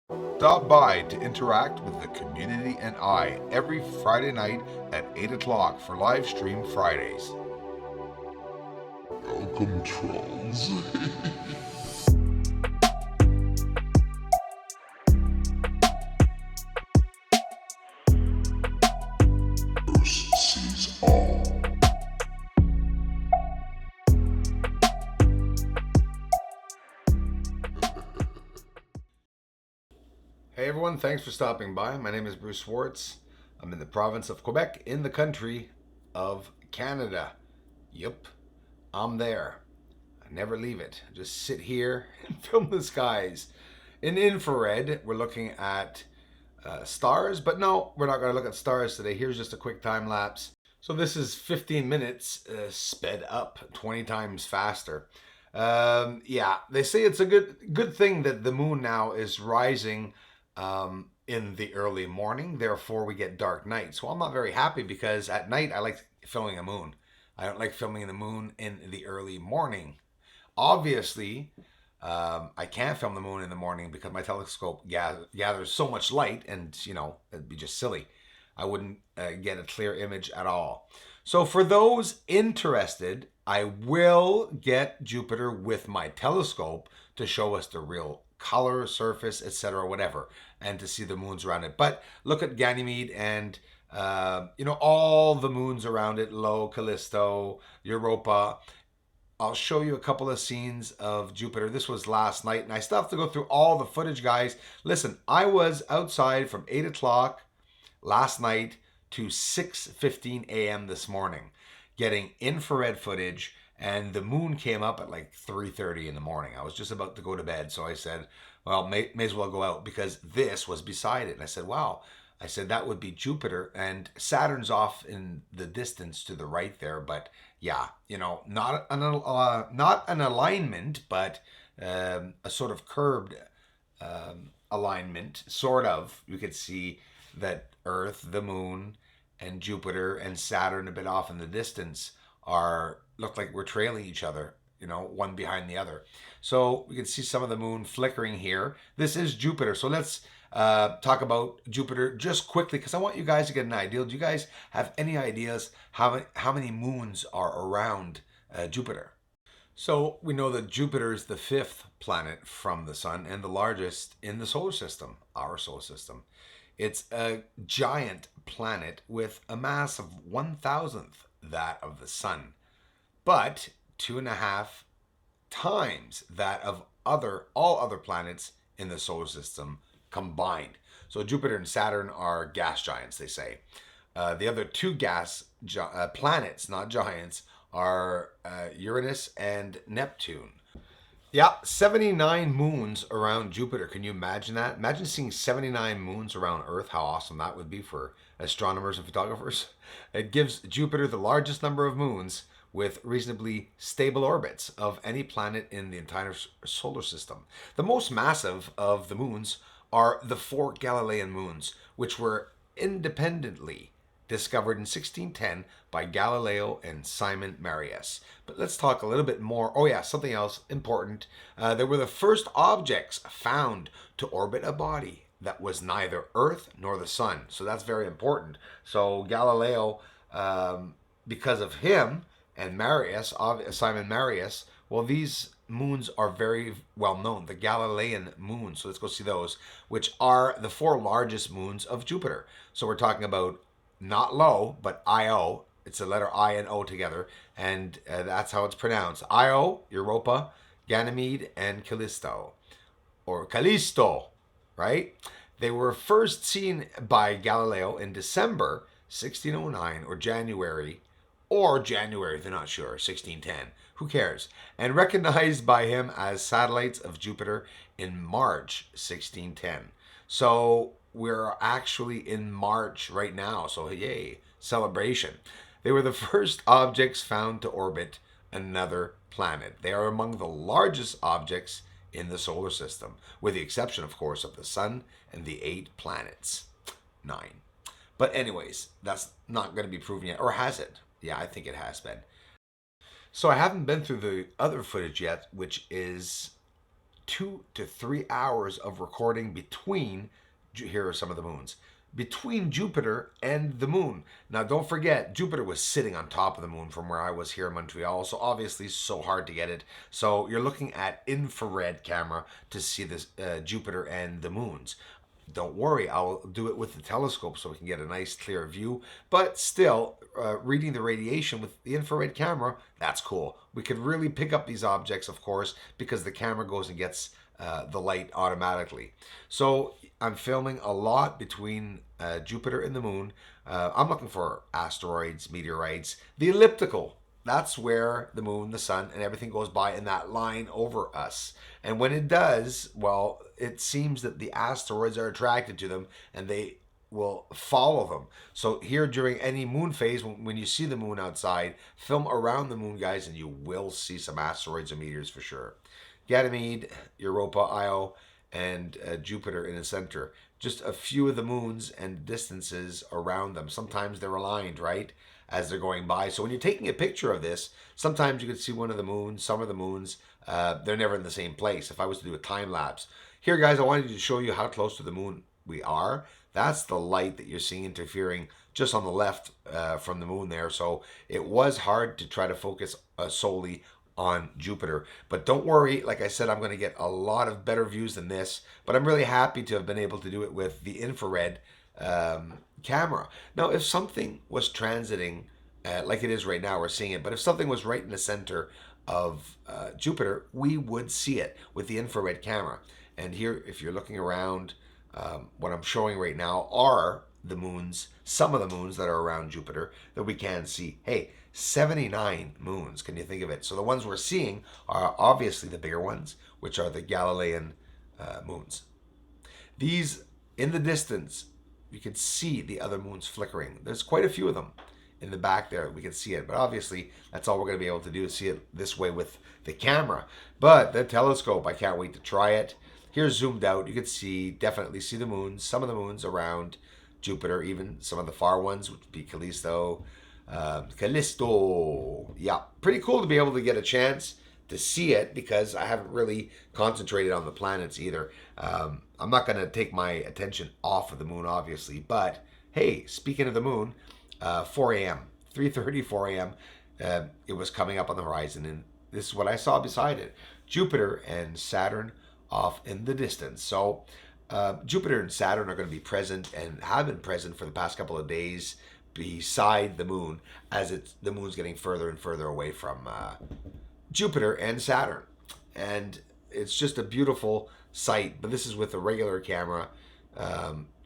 Stop by to interact with the community and I every Friday night at 8 o'clock for live stream Fridays. Welcome, trolls. First sees all. Hey everyone, thanks for stopping by. My name is Bruce Swartz. I'm in the province of Quebec in the country of Canada. Yep, I'm there. I never leave it. I just sit here and film the skies. In infrared, we're looking at stars, but no, we're not going to look at stars today. Here's just a quick time lapse. So this is 15 minutes sped up 20 times faster. Yeah, they say it's a good thing that the moon now is rising in the early morning. Therefore, we get dark nights. Well, I'm not very happy because at night I like filming a moon. I don't like filming the moon in the early morning. Obviously, I can't film the moon in the morning because my telescope gathers so much light, and it'd be just silly. I wouldn't get a clear image at all. So, for those interested, I will get Jupiter with my telescope to show us the real color, surface, etc., whatever, and to see the moons around it. But look at Ganymede and all the moons around it: Io, Callisto, Europa. I'll show you a couple of scenes of Jupiter. This was last night, and I still have to go through all the footage, guys. Listen, I was outside from 8 o'clock last night to 6:15 a.m. this morning getting infrared footage, and the moon came up at like 3:30 in the morning. I was just about to go to bed, so I said, well, may as well go out because this was beside it. And I said, wow. I said that would be Jupiter, and Saturn's off in the distance to the right there, but yeah, not an alignment, but a sort of curved alignment, sort of. You could see that Earth, the Moon, and Jupiter and Saturn a bit off in the distance are look like we're trailing each other, one behind the other. So we can see some of the moon flickering here. This is Jupiter. So let's talk about Jupiter just quickly because I want you guys to get an idea. Do you guys have any ideas how many moons are around Jupiter? So we know that Jupiter is the fifth planet from the sun and the largest in the solar system, our solar system. It's a giant planet with a mass of 1,000th that of the sun, but 2.5 times that of all other planets in the solar system combined. So Jupiter and Saturn are gas giants, they say. The other two planets, not giants, are Uranus and Neptune. Yeah, 79 moons around Jupiter. Can you imagine that? Imagine seeing 79 moons around Earth. How awesome that would be for astronomers and photographers. It gives Jupiter the largest number of moons with reasonably stable orbits of any planet in the entire solar system. The most massive of the moons are the four Galilean moons, which were independently discovered in 1610 by Galileo and Simon Marius. But let's talk a little bit more. Oh yeah, something else important. They were the first objects found to orbit a body that was neither Earth nor the Sun. So that's very important. So Galileo, because of him and Marius, Simon Marius, well, these moons are very well known, the Galilean moons. So let's go see those, which are the four largest moons of Jupiter. So we're talking about not Lo, but Io. It's a letter I and O together, and that's how it's pronounced. Io, Europa, Ganymede, and Callisto, or Callisto, right? They were first seen by Galileo in December 1609 or January, they're not sure, 1610. Who cares? And recognized by him as satellites of Jupiter in March 1610. So we're actually in March right now. So yay, celebration. They were the first objects found to orbit another planet. They are among the largest objects in the solar system, with the exception, of course, of the sun and the 8 planets. 9. But anyways, that's not going to be proven yet. Or has it? Yeah, I think it has been. So I haven't been through the other footage yet, which is 2 to 3 hours of recording between, here are some of the moons, between Jupiter and the moon. Now, don't forget, Jupiter was sitting on top of the moon from where I was here in Montreal, so obviously so hard to get it. So you're looking at infrared camera to see this Jupiter and the moons. Don't worry, I'll do it with the telescope so we can get a nice clear view. But still, reading the radiation with the infrared camera, that's cool. We could really pick up these objects, of course, because the camera goes and gets the light automatically. So I'm filming a lot between Jupiter and the moon. I'm looking for asteroids, meteorites, the elliptical. That's where the moon, the sun, and everything goes by in that line over us. And when it does, well, it seems that the asteroids are attracted to them and they will follow them. So here during any moon phase, when you see the moon outside, film around the moon, guys, and you will see some asteroids and meteors for sure. Ganymede, Europa, Io, and Jupiter in the center. Just a few of the moons and distances around them. Sometimes they're aligned, right, as they're going by. So when you're taking a picture of this, sometimes you can see one of the moons, some of the moons, they're never in the same place. If I was to do a time lapse. Here, guys, I wanted to show you how close to the moon we are. That's the light that you're seeing interfering just on the left from the moon there. So it was hard to try to focus solely on Jupiter. But don't worry, like I said, I'm going to get a lot of better views than this. But I'm really happy to have been able to do it with the infrared camera. Now, if something was transiting, like it is right now, we're seeing it, but if something was right in the center of Jupiter, we would see it with the infrared camera. And here, if you're looking around, what I'm showing right now are the moons, some of the moons that are around Jupiter that we can see. Hey, 79 moons, can you think of it? So the ones we're seeing are obviously the bigger ones, which are the Galiliean moons. These, in the distance, you can see the other moons flickering. There's quite a few of them in the back there. We can see it, but obviously that's all we're going to be able to do is see it this way with the camera. But the telescope, I can't wait to try it. Here's zoomed out. You can see, definitely see the moons, some of the moons around Jupiter, even some of the far ones, which would be Callisto. Yeah, pretty cool to be able to get a chance to see it because I haven't really concentrated on the planets either. I'm not going to take my attention off of the moon, obviously, but hey, speaking of the moon, 4 a.m., 3:30, 4 a.m., it was coming up on the horizon, and this is what I saw beside it. Jupiter and Saturn off in the distance. So Jupiter and Saturn are going to be present and have been present for the past couple of days beside the moon as the moon's getting further and further away from Jupiter and Saturn. And it's just a beautiful sight, but this is with a regular camera.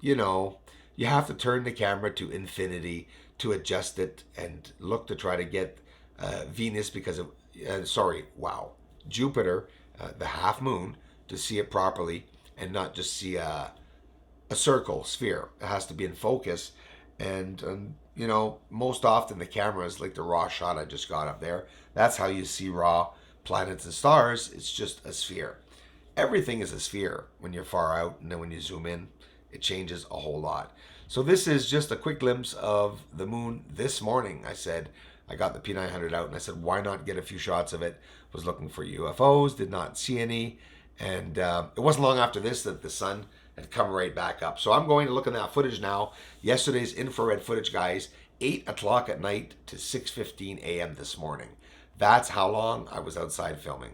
You know, you have to turn the camera to infinity to adjust it and look to try to get Venus because of, Jupiter, the half moon, to see it properly and not just see a circle, sphere. It has to be in focus. And you know, most often the cameras, like the raw shot I just got up there, that's how you see raw planets and stars. It's just a sphere. Everything is a sphere when you're far out, and then when you zoom in, it changes a whole lot. So this is just a quick glimpse of the moon this morning. I got the P900 out and I said, why not get a few shots of it? Was looking for UFOs, did not see any. And it wasn't long after this that the sun had come right back up. So I'm going to look at that footage now. Yesterday's infrared footage, guys, 8 o'clock at night to 6:15 a.m. this morning. That's how long I was outside filming.